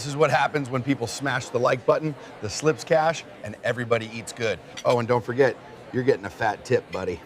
This is what happens when people smash the like button, the slips cash, and everybody eats good. Oh, and don't forget, you're getting a fat tip, buddy.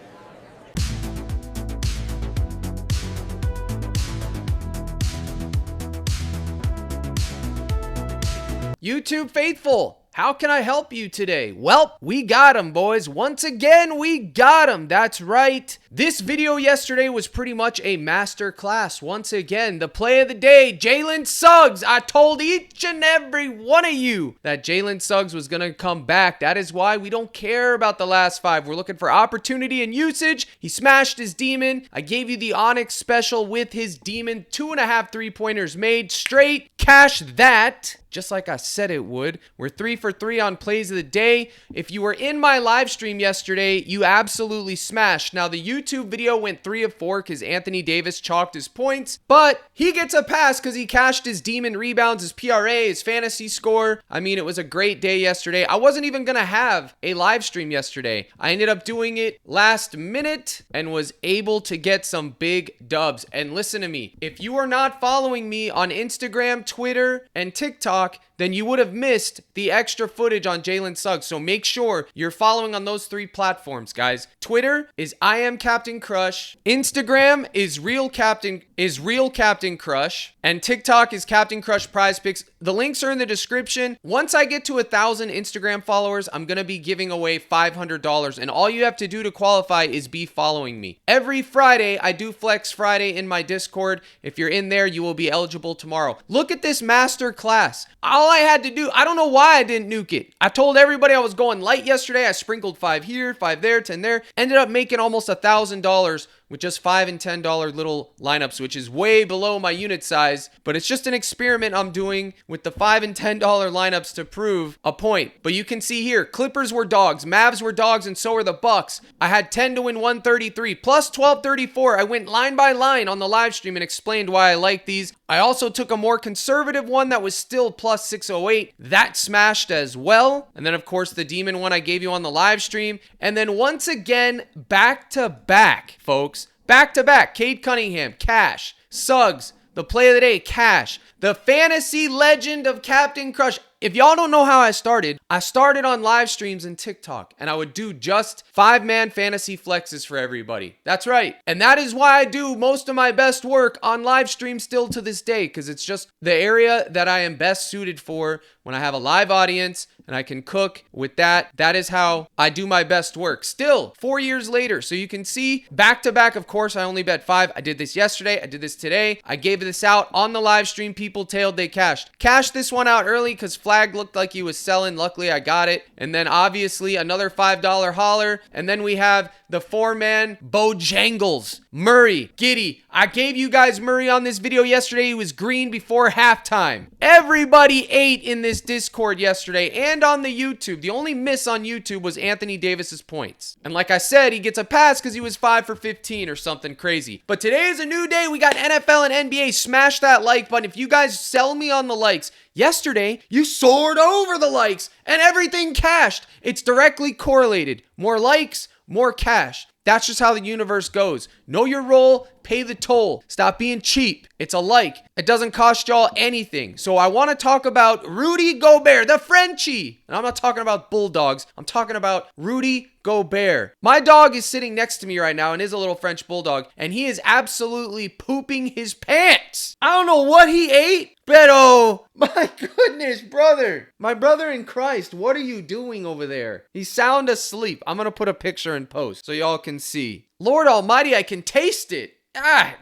YouTube faithful, how can I help you today? Well, we got him, boys. Once again, we got him. That's right. This video yesterday was pretty much a master class. Once again, the play of the day, Jaylen Suggs. I told each and every one of you that Jaylen Suggs was going to come back. That is why we don't care about the last five. We're looking for opportunity and usage. He smashed his demon. I gave you the Onyx special with his demon. 2.5 3-pointers made straight. Cash that. Just like I said it would. We're 3 for 3 on plays of the day. If you were in my live stream yesterday, you absolutely smashed. Now, the YouTube video went 3 of 4 because Anthony Davis chalked his points, but he gets a pass because he cashed his demon rebounds, his PRA, his fantasy score. I mean, it was a great day yesterday. I wasn't even going to have a live stream yesterday. I ended up doing it last minute and was able to get some big dubs. And listen to me, if you are not following me on Instagram, Twitter, and TikTok, then you would have missed the extra footage on Jaylen Suggs. So make sure you're following on those 3 platforms, guys. Twitter is I am Captain Crush. Instagram is Real Captain Crush. And TikTok is Captain Crush PrizePicks. The links are in the description. Once I get to 1,000 Instagram followers, I'm going to be giving away $500. And all you have to do to qualify is be following me. Every Friday, I do Flex Friday in my Discord. If you're in there, you will be eligible tomorrow. Look at this master class. All I had to do, I don't know why I didn't nuke it. I told everybody I was going light yesterday. I sprinkled 5 here, 5 there, 10 there. Ended up making almost $1,000 with just $5 and $10 little lineups, which is way below my unit size. But it's just an experiment I'm doing with the $5 and $10 lineups to prove a point. But you can see here, Clippers were dogs, Mavs were dogs, and so were the Bucks. I had 10 to win 133, plus 1234. I went line by line on the live stream and explained why I like these. I also took a more conservative one that was still plus 608. That smashed as well. And then, of course, the demon one I gave you on the live stream. And then once again, back to back, folks. Back to back. Cade Cunningham, cash. Suggs, the play of the day, cash. The fantasy legend of Captain Crush. If y'all don't know how I started on live streams and TikTok, and I would do just 5-man fantasy flexes for everybody. That's right. And that is why I do most of my best work on live stream still to this day, because it's just the area that I am best suited for when I have a live audience and I can cook with that. That is how I do my best work. Still, 4 years later. So you can see back to back, of course, I only bet 5. I did this yesterday. I did this today. I gave this out on the live stream. People tailed, they cashed. Cashed this one out early because Flag looked like he was selling. Luckily, I got it. And then obviously another $5 holler. And then we have the 4-man Bojangles. Murray, Giddy. I gave you guys Murray on this video yesterday. He was green before halftime. Everybody ate in this Discord yesterday and on the YouTube. The only miss on YouTube was Anthony Davis's points. And like I said, he gets a pass because he was 5 for 15 or something crazy. But today is a new day. We got NFL and NBA. Smash that like button. If you guys sell me on the likes, yesterday, you soared over the likes and everything cashed. It's directly correlated. More likes, more cash. That's just how the universe goes. Know your role, pay the toll. Stop being cheap. It's a like. It doesn't cost y'all anything. So I want to talk about Rudy Gobert, the Frenchie. And I'm not talking about Bulldogs. I'm talking about Rudy Gobert. My dog is sitting next to me right now and is a little French Bulldog. And he is absolutely pooping his pants. I don't know what he ate. But oh, my goodness, brother. My brother in Christ, what are you doing over there? He's sound asleep. I'm going to put a picture in post so y'all can see. Lord Almighty, I can taste it.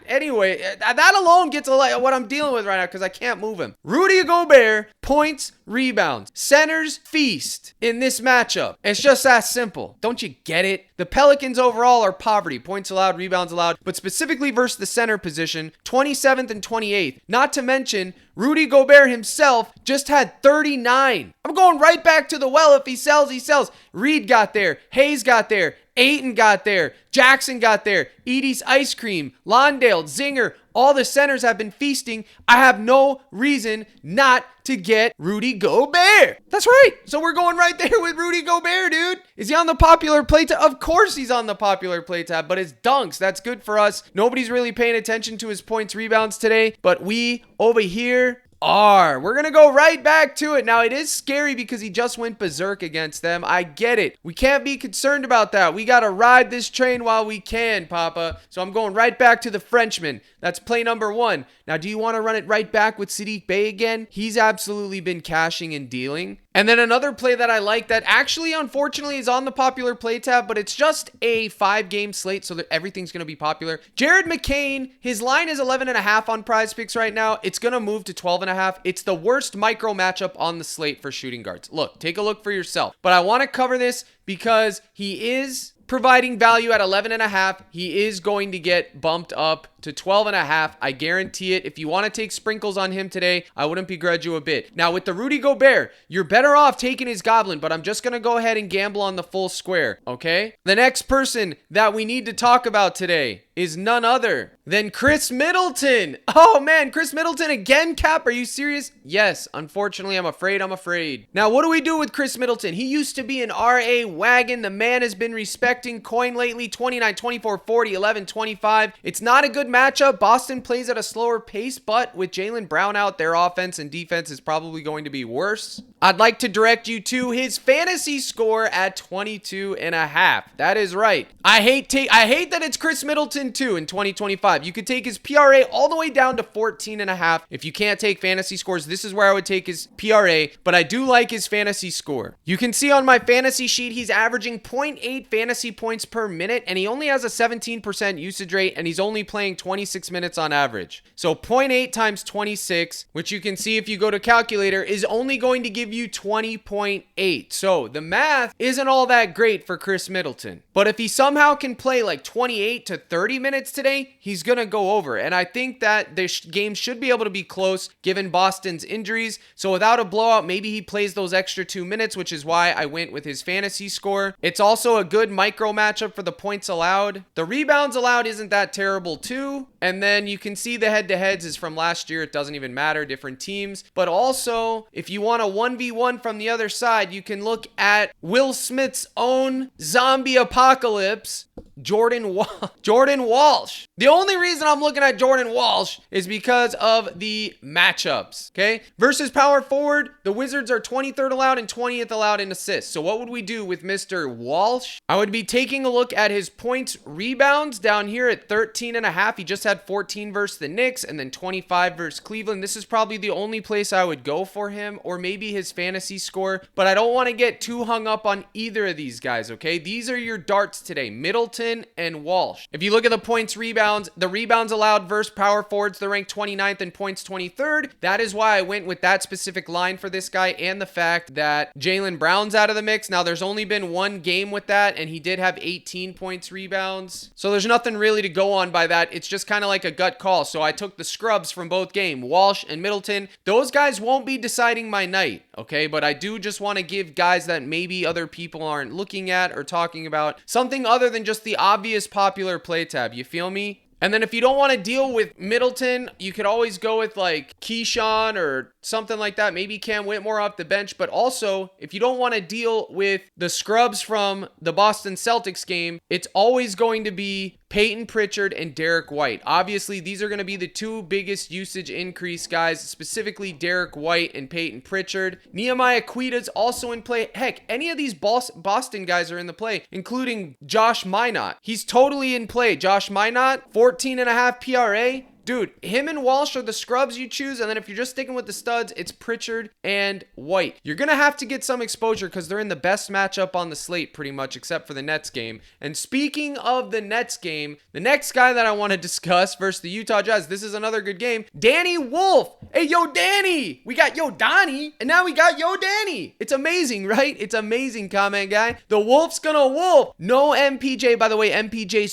Anyway, that alone gets what I'm dealing with right now because I can't move him. Rudy Gobert, points, rebounds. Centers feast in this matchup. It's just that simple. Don't you get it? The Pelicans overall are poverty. Points allowed, rebounds allowed. But specifically versus the center position, 27th and 28th. Not to mention, Rudy Gobert himself just had 39. I'm going right back to the well. If he sells, he sells. Reed got there. Hayes got there. Ayton got there. Jackson got there. Edie's Ice Cream. Londale. Zinger. All the centers have been feasting. I have no reason not to get Rudy Gobert. That's right. So we're going right there with Rudy Gobert, dude. Is he on the popular play tab? Of course he's on the popular play tab, but his dunks, that's good for us. Nobody's really paying attention to his points, rebounds today, but we over here are. We're going to go right back to it. Now, it is scary because he just went berserk against them. I get it. We can't be concerned about that. We got to ride this train while we can, Papa. So I'm going right back to the Frenchman. That's play number 1. Now, do you want to run it right back with Sadiq Bey again? He's absolutely been cashing and dealing. And then another play that I like that actually, unfortunately, is on the popular play tab, but it's just a 5-game slate, so that everything's going to be popular. Jared McCain, his line is 11.5 on PrizePicks right now. It's going to move to 12.5. It's the worst micro matchup on the slate for shooting guards. Look, take a look for yourself. But I want to cover this because he is providing value at 11.5. He is going to get bumped up to 12.5. I guarantee it. If you want to take sprinkles on him today, I wouldn't begrudge you a bit. Now, with the Rudy Gobert, you're better off taking his goblin, but I'm just going to go ahead and gamble on the full square, okay? The next person that we need to talk about today is none other than Khris Middleton. Oh man, Khris Middleton again, Cap? Are you serious? Yes, unfortunately, I'm afraid. Now, what do we do with Khris Middleton? He used to be an RA wagon. The man has been respecting coin lately. 29, 24, 40, 11, 25. It's not a good matchup. Boston plays at a slower pace, but with Jaylen Brown out, their offense and defense is probably going to be worse. I'd like to direct you to his fantasy score at 22.5. That is right. I hate that it's Khris Middleton too in 2025. You could take his PRA all the way down to 14.5. If you can't take fantasy scores, this is where I would take his PRA, but I do like his fantasy score. You can see on my fantasy sheet, he's averaging 0.8 fantasy points per minute, and he only has a 17% usage rate, and he's only playing 26 minutes on average. So 0.8 times 26, which you can see if you go to calculator, is only going to give you 20.8. So the math isn't all that great for Khris Middleton. But if he somehow can play like 28 to 30 minutes today, he's going to go over. And I think that this game should be able to be close given Boston's injuries. So without a blowout, maybe he plays those extra 2 minutes, which is why I went with his fantasy score. It's also a good micro matchup for the points allowed. The rebounds allowed isn't that terrible too. And then you can see the head-to-heads is from last year. It doesn't even matter, different teams. But also, if you want a 1v1 from the other side, you can look at Will Smith's own zombie apocalypse, Jordan Walsh. The only reason I'm looking at Jordan Walsh is because of the matchups, okay? Versus power forward, the Wizards are 23rd allowed and 20th allowed in assists. So what would we do with Mr. Walsh? I would be taking a look at his points rebounds down here at 13.5. He just had 14 versus the Knicks and then 25 versus Cleveland. This is probably the only place I would go for him, or maybe his fantasy score, but I don't want to get too hung up on either of these guys, okay? These are your darts today, Middleton and Walsh. If you look at the points rebounds, the rebounds allowed versus power forwards, they're ranked 29th and points 23rd. That is why I went with that specific line for this guy, and the fact that Jaylen Brown's out of the mix. Now, there's only been one game with that, and he did have 18 points rebounds. So there's nothing really to go on by that. It's just kind of like a gut call. So I took the scrubs from both games, Walsh and Middleton. Those guys won't be deciding my night, okay? But I do just want to give guys that maybe other people aren't looking at or talking about something other than just the obvious popular play tab. You feel me? And then if you don't want to deal with Middleton, you could always go with like Keyshawn or something like that. Maybe Cam Whitmore off the bench. But also, if you don't want to deal with the scrubs from the Boston Celtics game, it's always going to be Peyton Pritchard and Derek White. Obviously, these are going to be the two biggest usage increase guys, specifically Derek White and Peyton Pritchard. Nehemiah Queta's also in play. Heck, any of these Boston guys are in the play, including Josh Minott. He's totally in play. Josh Minott, 14.5 PRA. Dude, him and Walsh are the scrubs you choose, and then if you're just sticking with the studs, it's Pritchard and White. You're going to have to get some exposure because they're in the best matchup on the slate pretty much, except for the Nets game. And speaking of the Nets game, the next guy that I want to discuss versus the Utah Jazz, this is another good game, Danny Wolf. Hey, yo, Danny. We got yo, Donnie, and now we got yo, Danny. It's amazing, right? It's amazing, comment guy. The Wolf's gonna wolf. No MPJ, by the way. MPJ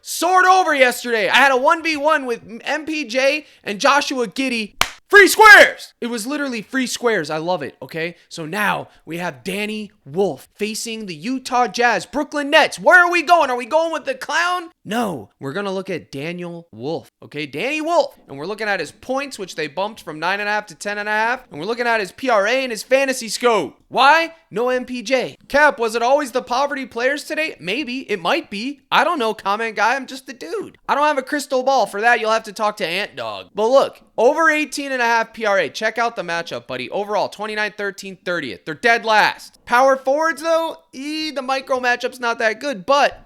soared over yesterday. I had a 1v1 with MPJ and Joshua Giddey. Free squares! It was literally free squares. I love it, okay? So now we have Danny Wolf facing the Utah Jazz, Brooklyn Nets. Where are we going? Are we going with the clown? No, we're going to look at Daniel Wolf, okay? Danny Wolf. And we're looking at his points, which they bumped from 9.5 to 10.5. And we're looking at his PRA and his fantasy scope. Why? No MPJ. Cap, was it always the poverty players today? Maybe. It might be. I don't know, comment guy. I'm just a dude. I don't have a crystal ball. For that, you'll have to talk to Ant Dog. But look, Over 18.5 PRA. Check out the matchup, buddy. Overall, 29, 13, 30th. They're dead last. Power forwards, though, the micro matchup's not that good. But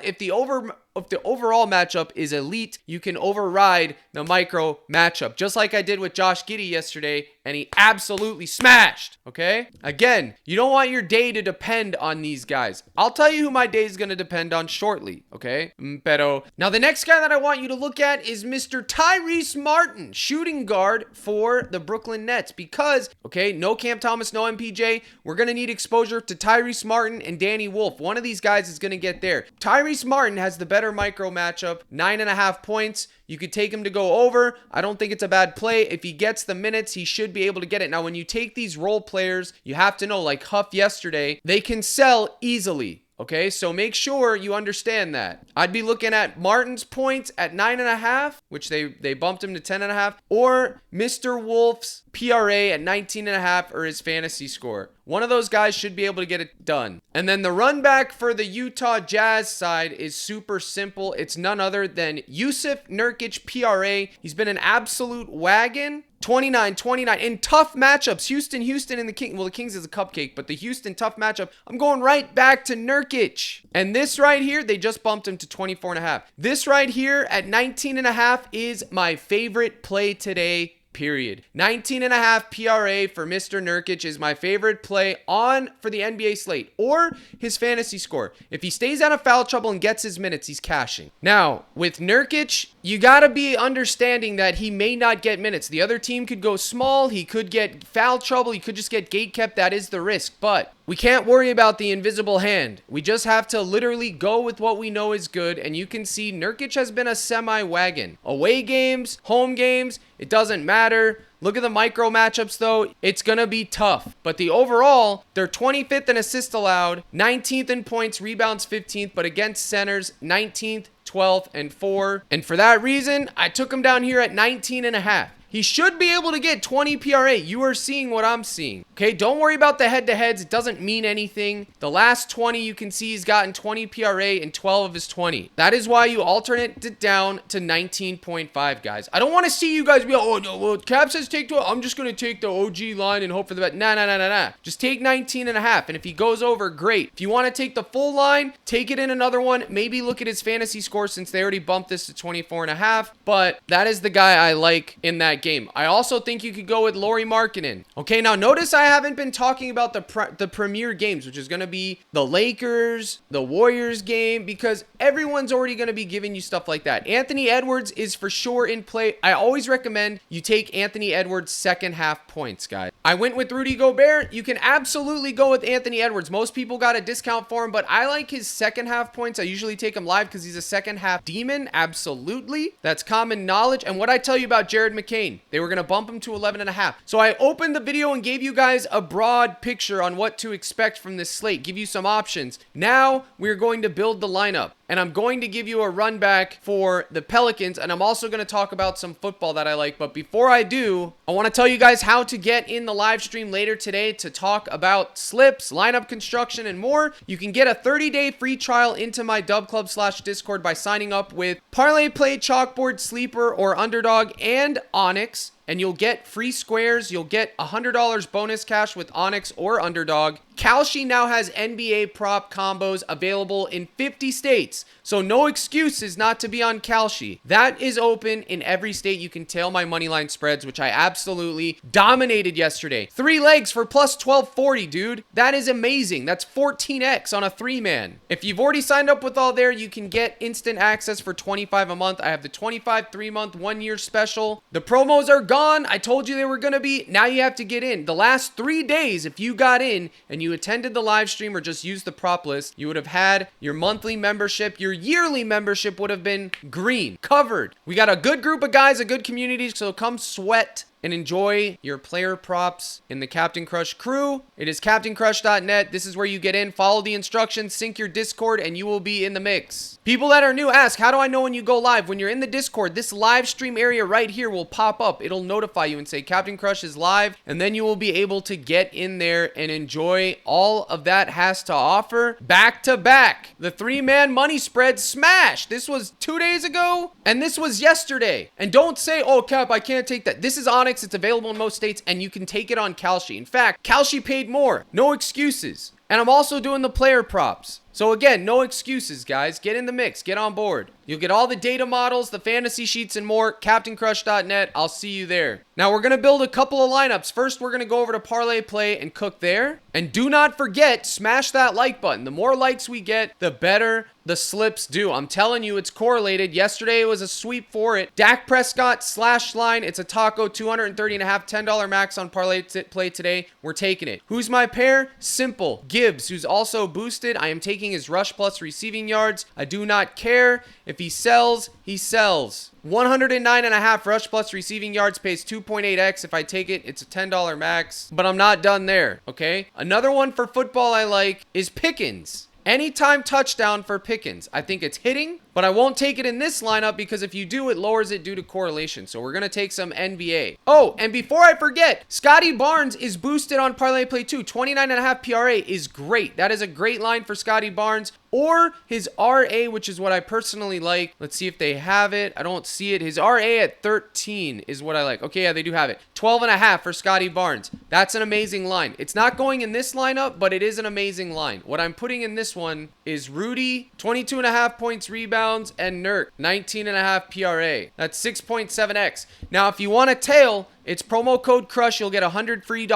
if the overall matchup is elite, you can override the micro matchup, just like I did with Josh Giddey yesterday, and he absolutely smashed, okay? Again, you don't want your day to depend on these guys. I'll tell you who my day is going to depend on shortly, okay? Pero. Now, the next guy that I want you to look at is Mr. Tyrese Martin, shooting guard for the Brooklyn Nets, because, okay, no Cam Thomas, no MPJ. We're going to need exposure to Tyrese Martin and Danny Wolf. One of these guys is going to get there. Tyrese Martin has the better micro matchup, 9.5 points. You could take him to go over. I don't think it's a bad play. If he gets the minutes, he should be able to get it. Now, when you take these role players, you have to know, like Huff yesterday, they can sell easily. Okay, so make sure you understand that. I'd be looking at Martin's points at 9.5, which they bumped him to 10.5, or Mr. Wolf's PRA at 19.5 or his fantasy score. One of those guys should be able to get it done. And then the run back for the Utah Jazz side is super simple. It's none other than Yusuf Nurkic PRA. He's been an absolute wagon. 29 in tough matchups. Houston and the Kings. Well, the Kings is a cupcake, but the Houston tough matchup. I'm going right back to Nurkic. And this right here, they just bumped him to 24.5. This right here at 19.5 is my favorite play today. Period. 19.5 PRA for Mr. Nurkic is my favorite play for the NBA slate, or his fantasy score. If he stays out of foul trouble and gets his minutes, he's cashing. Now, with Nurkic, you got to be understanding that he may not get minutes. The other team could go small. He could get foul trouble. He could just get gate kept. That is the risk. But we can't worry about the invisible hand. We just have to literally go with what we know is good. And you can see Nurkic has been a semi-wagon. Away games, home games, it doesn't matter. Look at the micro matchups, though. It's going to be tough. But the overall, they're 25th in assists allowed, 19th in points, rebounds 15th, but against centers, 19th, 12th, and 4. And for that reason, I took him down here at 19.5. He should be able to get 20 PRA. You are seeing what I'm seeing. Okay, don't worry about the head-to-heads. It doesn't mean anything. The last 20, you can see he's gotten 20 PRA in 12 of his 20. That is why you alternate it down to 19.5, guys. I don't want to see you guys be like, oh, no, well, Cap says take 12. I'm just going to take the OG line and hope for the best. Nah. Just take 19.5, and if he goes over, great. If you want to take the full line, take it in another one. Maybe look at his fantasy score since they already bumped this to 24.5, but that is the guy I like in that game. I also think you could go with Lauri Markkanen. Okay, now notice I haven't been talking about the premier games, which is going to be the Lakers, the Warriors game, because everyone's already going to be giving you stuff like that. Anthony Edwards is for sure in play. I always recommend you take Anthony Edwards second half points, guys. I went with Rudy Gobert. You can absolutely go with Anthony Edwards. Most people got a discount for him, but I like his second half points. I usually take him live because he's a second half demon. Absolutely. That's common knowledge. And what I tell you about Jared McCain, they were going to bump him to 11.5. So I opened the video and gave you guys a broad picture on what to expect from this slate, give you some options. Now we're going to build the lineup, and I'm going to give you a run back for the Pelicans, and I'm also going to talk about some football that I like. But before I do, I want to tell you guys how to get in the live stream later today to talk about slips, lineup construction, and more. You can get a 30-day free trial into my Dub Club /Discord by signing up with ParlayPlay, Chalkboard, Sleeper, or Underdog, and Onyx. And you'll get free squares. You'll get $100 bonus cash with Onyx or Underdog. Kalshi now has NBA prop combos available in 50 states. So no excuses not to be on Kalshi. That is open in every state. You can tail my moneyline spreads, which I absolutely dominated yesterday. 3 legs for plus 1240, dude. That is amazing. That's 14x on a 3-man. If you've already signed up with all there, you can get instant access for $25 a month. I have the 25 3-month 1-year special. The promos are gone. I told you they were going to be. Now you have to get in. The last 3 days, if you got in and you attended the live stream or just used the prop list, you would have had your monthly membership. Your yearly membership would have been green, covered. We got a good group of guys, a good community, so come sweat and enjoy your player props in the Captain Crush crew. It is CaptainCrush.net. This is where you get in, follow the instructions, sync your Discord, and you will be in the mix. People that are new ask, how do I know when you go live? When you're in the Discord, this live stream area right here will pop up. It'll notify you and say Captain Crush is live, and then you will be able to get in there and enjoy all of that has to offer back to back. The 3-man money spread smash. This was 2 days ago, and this was yesterday. And don't say, oh, Cap, I can't take that. This is Onyx. It's available in most states, and you can take it on Kalshi. In fact, Kalshi paid more. No excuses. And I'm also doing the player props. So again, no excuses, guys. Get in the mix. Get on board. You'll get all the data models, the fantasy sheets, and more. CaptainCrush.net. I'll see you there. Now, we're going to build a couple of lineups. First, we're going to go over to Parlay Play and cook there. And do not forget, smash that like button. The more likes we get, the better the slips do. I'm telling you, it's correlated. Yesterday, it was a sweep for it. Dak Prescott slash line. It's a taco, 230.5, $10 max on Parlay Play today. We're taking it. Who's my pair? Simple. Gibbs, who's also boosted. I am taking his rush plus receiving yards. I do not care. If he sells, he sells. 109.5 rush plus receiving yards pays 2.8x. If I take it, it's a $10 max. But I'm not done there, okay? Another one for football I like is Pickens. Anytime touchdown for Pickens. I think it's hitting, but I won't take it in this lineup because if you do, it lowers it due to correlation. So we're going to take some NBA. Oh, and before I forget, Scotty Barnes is boosted on Parlay Play too. 29.5 PRA is great. That is a great line for Scotty Barnes. Or his RA, which is what I personally like. Let's see if they have it. I don't see it. His RA at 13 is what I like. Okay, yeah, they do have it. 12.5 for Scotty Barnes. That's an amazing line. It's not going in this lineup, but it is an amazing line. What I'm putting in this one is Rudy, 22.5 points, rebounds, and Nurk, 19.5 PRA. That's 6.7x. Now, if you want a tail, it's promo code CRUSH. You'll get $100 free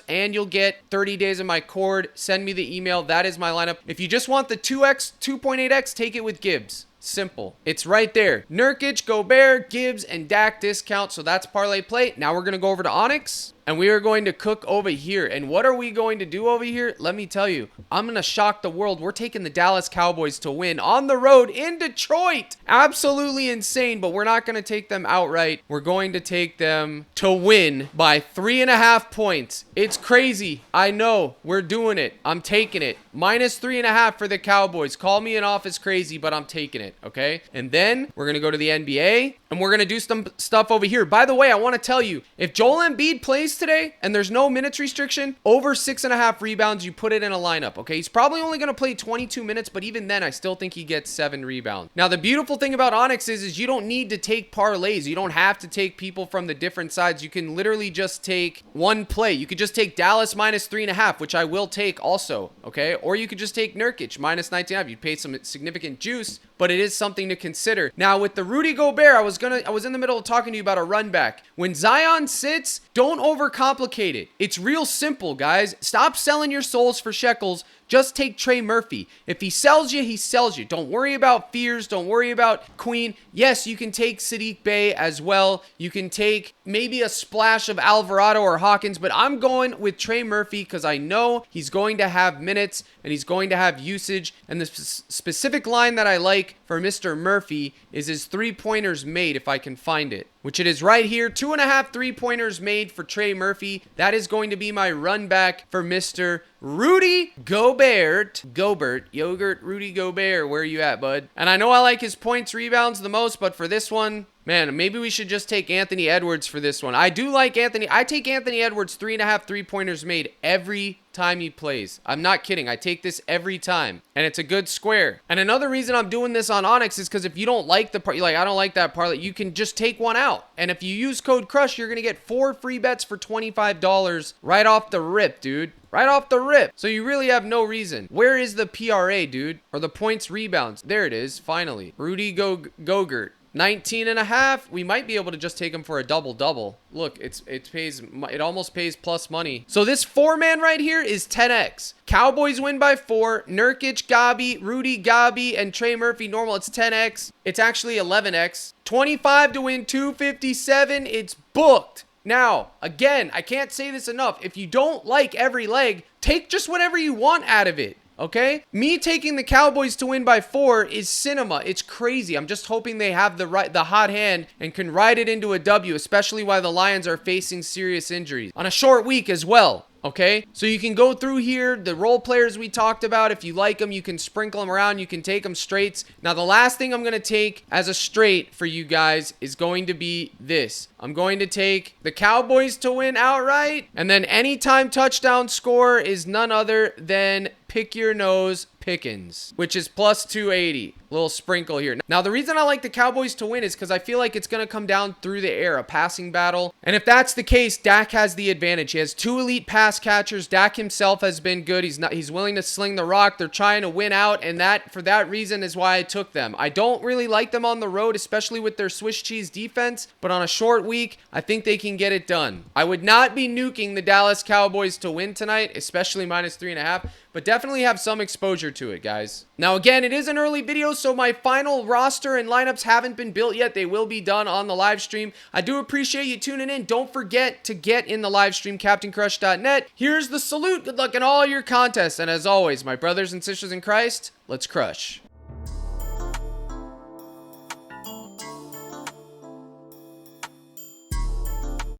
and you'll get 30 days of my cord. Send me the email. That is my lineup. If you just want the 2x, 2.8x, take it with Gibbs. Simple. It's right there. Nurkic, Gobert, Gibbs, and Dak discount. So that's Parlay Play. Now we're going to go over to Onyx. And we are going to cook over here. And what are we going to do over here? Let me tell you. I'm going to shock the world. We're taking the Dallas Cowboys to win on the road in Detroit. Absolutely insane, but we're not going to take them outright. We're going to take them to win by 3.5 points. It's crazy. I know. We're doing it. I'm taking it. Minus 3.5 for the Cowboys. Call me an office crazy, but I'm taking it, okay? And then we're going to go to the NBA, and we're going to do some stuff over here. By the way, I want to tell you, if Joel Embiid plays today and there's no minutes restriction, over 6.5 rebounds, you put it in a lineup, okay? He's probably only going to play 22 minutes, but even then, I still think he gets 7 rebounds. Now, the beautiful thing about Onyx is you don't need to take parlays. You don't have to take people from the different sides. You can literally just take one play. You could just take Dallas minus 3.5, which I will take also, okay? Or you could just take Nurkic minus 19.5. You'd pay some significant juice, but it is something to consider. Now, with the Rudy Gobert, I was in the middle of talking to you about a run back. When Zion sits, don't overcomplicate it. It's real simple, guys. Stop selling your souls for shekels. Just take Trey Murphy. If he sells you, he sells you. Don't worry about fears. Don't worry about Queen. Yes, you can take Sadiq Bey as well. You can take maybe a splash of Alvarado or Hawkins, but I'm going with Trey Murphy because I know he's going to have minutes and he's going to have usage. And the specific line that I like for Mr. Murphy is his 3-pointers made, if I can find it, which it is right here. 2.5 3-pointers made for Trey Murphy. That is going to be my run back for Mr. Rudy Gobert. Rudy Gobert. Where are you at, bud? And I know I like his points, rebounds the most, but for this one, man, maybe we should just take Anthony Edwards for this one. I do like Anthony. I take Anthony Edwards 3.5 3-pointers made every time he plays. I'm not kidding. I take this every time, and it's a good square. And another reason I'm doing this on Onyx is because if you don't like the part, I don't like that parlay, you can just take one out. And if you use code CRUSH, you're going to get 4 free bets for $25 right off the rip, dude. Right off the rip. So you really have no reason. Where is the PRA, dude? Or the points rebounds? There it is, finally. Rudy Gobert. 19.5. We might be able to just take him for a double-double. Look, it almost pays plus money. So this 4-man right here is 10x. Cowboys win by 4. Nurkic, Gabi, Rudy, Gabi, and Trey Murphy normal. It's 10x. It's actually 11x. 25 to win 257. It's booked. Now, again, I can't say this enough. If you don't like every leg, take just whatever you want out of it. Okay? Me taking the Cowboys to win by 4 is cinema. It's crazy. I'm just hoping they have the hot hand and can ride it into a W, especially while the Lions are facing serious injuries on a short week as well. Okay, so you can go through here, the role players we talked about. If you like them, you can sprinkle them around. You can take them straights. Now, the last thing I'm going to take as a straight for you guys is going to be this. I'm going to take the Cowboys to win outright. And then anytime touchdown score is none other than pick your nose Pickens, which is plus 280. Little sprinkle here. Now, the reason I like the Cowboys to win is because I feel like it's going to come down through the air, a passing battle. And if that's the case, Dak has the advantage. He has 2 elite pass catchers. Dak himself has been good. He's willing to sling the rock. They're trying to win out, and for that reason is why I took them. I don't really like them on the road, especially with their Swiss cheese defense, but on a short week, I think they can get it done. I would not be nuking the Dallas Cowboys to win tonight, especially minus 3.5, but definitely have some exposure to it, guys. Now, again, it is an early video, so my final roster and lineups haven't been built yet. They will be done on the live stream. I do appreciate you tuning in. Don't forget to get in the live stream, CaptainCrush.net. Here's the salute. Good luck in all your contests. And as always, my brothers and sisters in Christ, let's crush.